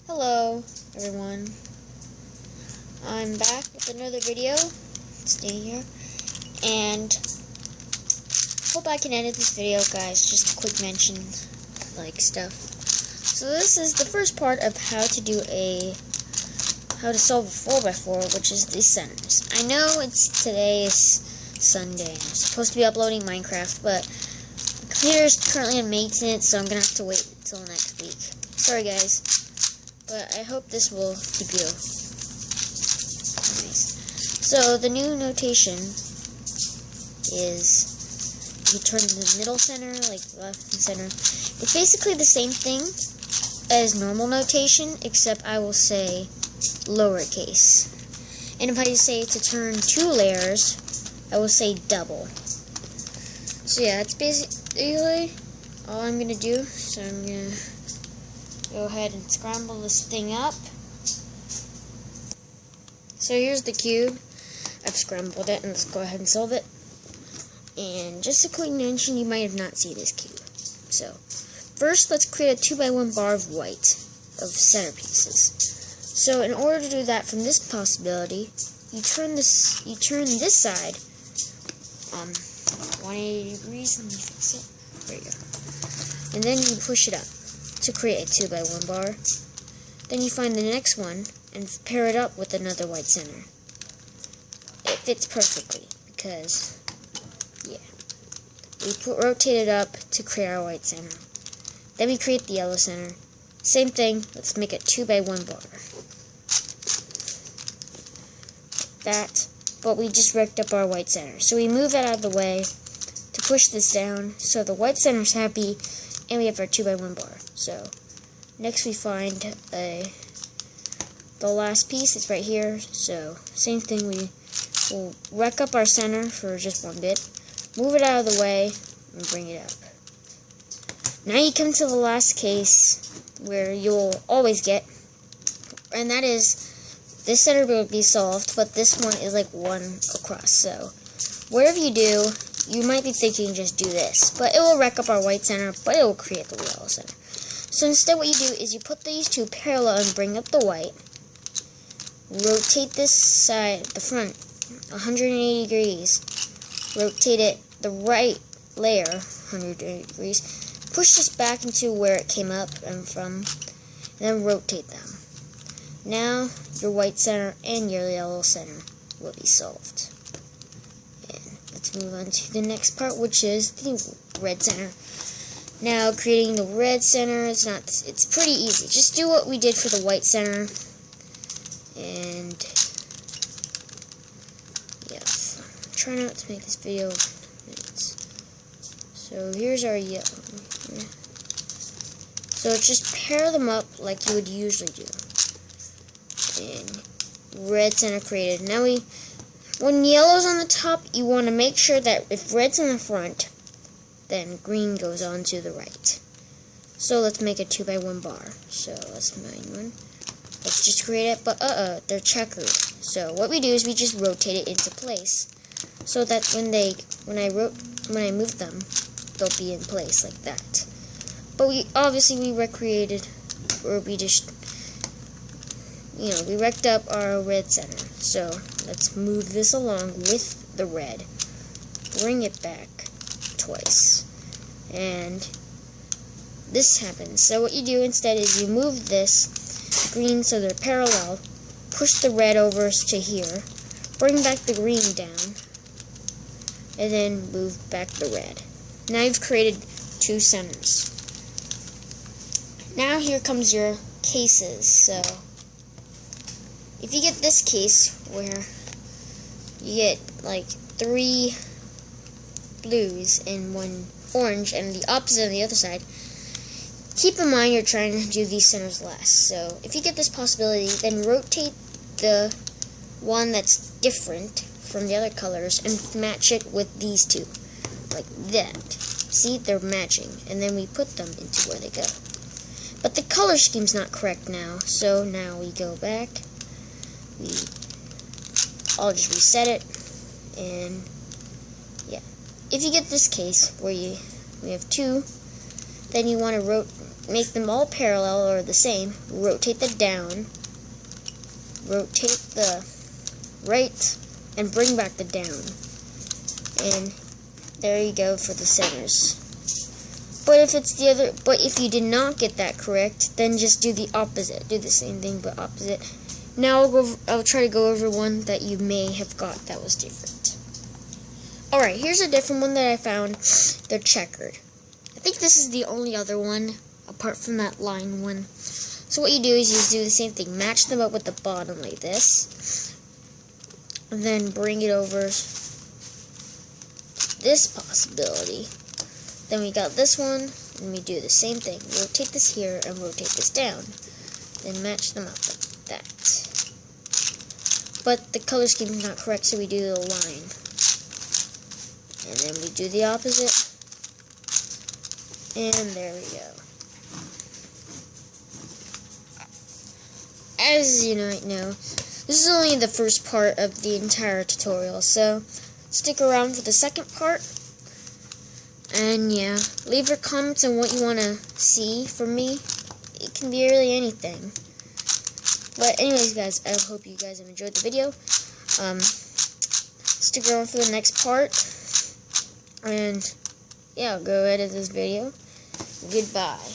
Hello, everyone. I'm back with another video. Stay here. And hope I can edit this video, guys. Just a quick mention, stuff. So this is the first part of how to solve a 4x4, which is the centers. I know today's Sunday. I'm supposed to be uploading Minecraft, but the computer is currently in maintenance, so I'm gonna have to wait until next week. Sorry, guys. But I hope this will keep you nice. So the new notation is you turn the middle center, like left and center. It's basically the same thing as normal notation, except I will say lowercase. And if I say to turn 2 layers, I will say double. So yeah, that's basically all I'm gonna do. So I'm gonna go ahead and scramble this thing up. So here's the cube. I've scrambled it, and let's go ahead and solve it. And just a quick mention, you might have not seen this cube. So first, let's create a 2x1 bar of white of centerpieces. So in order to do that from this possibility, you turn this side 180 degrees. Let me fix it. There you go. And then you push it up to create a 2x1 bar. Then you find the next one and pair it up with another white center. It fits perfectly because, yeah, we rotate it up to create our white center. Then we create the yellow center. Same thing. Let's make a 2x1 bar. That, but we just wrecked up our white center. So we move that out of the way to push this down so the white center is happy, and we have our 2x1 bar. So next we find the last piece. It's right here. So same thing. We will wreck up our center for just one bit, move it out of the way, and bring it up. Now you come to the last case where you'll always get, and that is this center will be solved, but this one is like one across. So whatever you do, you might be thinking just do this, but it will wreck up our white center, but it will create the yellow center. So instead what you do is you put these two parallel and bring up the white, rotate this side, the front, 180 degrees, rotate it, the right layer, 180 degrees, push this back into where it came up and from, and then rotate them. Now your white center and your yellow center will be solved. And let's move on to the next part, which is the red center. Now creating the red center it's pretty easy. Just do what we did for the white center. And yes, try not to make this video minutes. So here's our yellow. So just pair them up like you would usually do. And red center created. Now when yellow's on the top, you want to make sure that if red's in the front, then green goes on to the right. So let's make a 2x1 bar. So let's find one. Let's just create it, but they're checkered. So what we do is we just rotate it into place, so that when I move them, they'll be in place like that. But we recreated, or we just, we wrecked up our red center. So let's move this along with the red, bring it back twice, and this happens. So what you do instead is you move this green so they're parallel, push the red over to here, bring back the green down, and then move back the red. Now you've created 2 centers. Now here comes your cases. So if you get this case where you get like 3 blues and 1 orange and the opposite on the other side, keep in mind you're trying to do these centers last. So if you get this possibility, then rotate the one that's different from the other colors and match it with these two, like that. See, they're matching, and then we put them into where they go. But the color scheme's not correct now, so now we go back. I'll just reset it, and yeah. If you get this case where we have 2, then you want to make them all parallel or the same, rotate the down, rotate the right, and bring back the down. And there you go for the centers. But if you did not get that correct, then just do the opposite. Do the same thing but opposite. Now I'll try to go over one that you may have got that was different. Alright, here's a different one that I found. They're checkered. I think this is the only other one apart from that line one. So what you do is you do the same thing. Match them up with the bottom like this. And then bring it over this possibility. Then we got this one, and we do the same thing. Rotate this here and rotate this down. Then match them up like that. But the color scheme is not correct, so we do the line. And then we do the opposite. And there we go. As you might know, this is only the first part of the entire tutorial, so stick around for the second part. And yeah, leave your comments on what you want to see from me. It can be really anything. But anyways, guys, I hope you guys have enjoyed the video. Stick around for the next part. And yeah, I'll go edit this video. Goodbye.